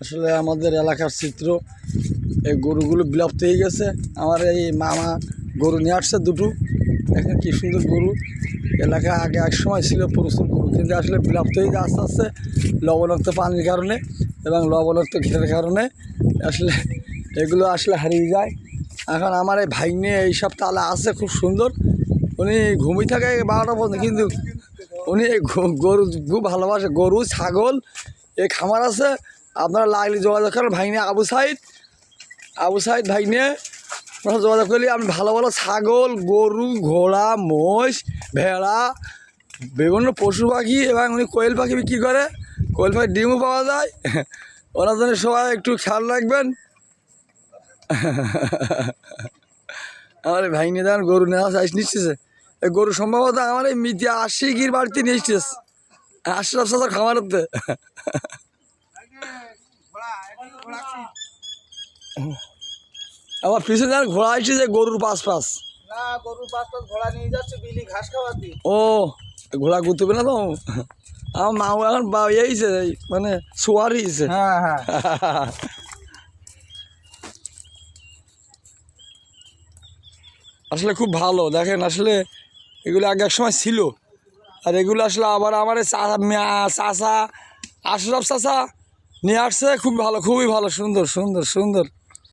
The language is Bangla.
আসলে আমাদের এলাকার চিত্র, এই গরুগুলো বিলুপ্ত হয়ে গেছে। আমার এই মামা গরু নিয়ে আসছে দুটো, দেখেন কি সুন্দর গরু। এলাকা আগে এক সময় ছিল প্রচুর গরু, কিন্তু আসলে বিলুপ্ত হয়ে যায় আস্তে আস্তে লবণাক্ত পানির কারণে এবং লবণাক্ত ঘেরের কারণে আসলে এগুলো আসলে হারিয়ে যায়। এখন আমার এই ভাগ্নে এইসব তালা আছে খুব সুন্দর, উনি ঘুমিয়ে থাকে 12টা পর্যন্ত, কিন্তু উনি এই গরু খুব ভালোবাসে। গরু ছাগল এই খামার আছে, আপনারা লাগলে যোগাযোগ করেন। ভাগ্নে আবু সাইদ ভাগ্নে যোগাযোগ করলে আপনি ভালো ভালো ছাগল, গরু, ঘোড়া, মোষ, ভেড়া, বিভিন্ন পশু পাখি এবং উনি কোয়েল পাখি বিক্রি করে। কোয়েল পাখির ডিমও পাওয়া যায়। ওনার জন্য সবাই একটু খেয়াল রাখবেন। আমার এই ভাগ্নে দেন গরু নেওয়া চাইস নিচ্ছে। এই গরু সম্ভবত আমার এই মিতি আশিকির বাড়িতে নিয়ে এসছিস, আশরাফ চাচার খামারেতে। আমার পিছনে আর ঘোড়া আসছে যে গরুর পাশ না, গরুর পাশ ঘোড়া নিয়ে যাচ্ছে বিলি ঘাস খাওয়াতে। ও ঘোড়া গুতবে না তো। আমার মাও এখন ইয়েছে মানে সোয়ার হয়েছে। হ্যাঁ হ্যাঁ আসলে খুব ভালো, দেখেন আসলে এগুলো আগে এক সময় ছিল, আর এগুলো আসলে আবার আমার চাচা আশরাফ চাচা নিয়ে আসছে। খুব ভালো, খুবই ভালো, সুন্দর সুন্দর সুন্দর।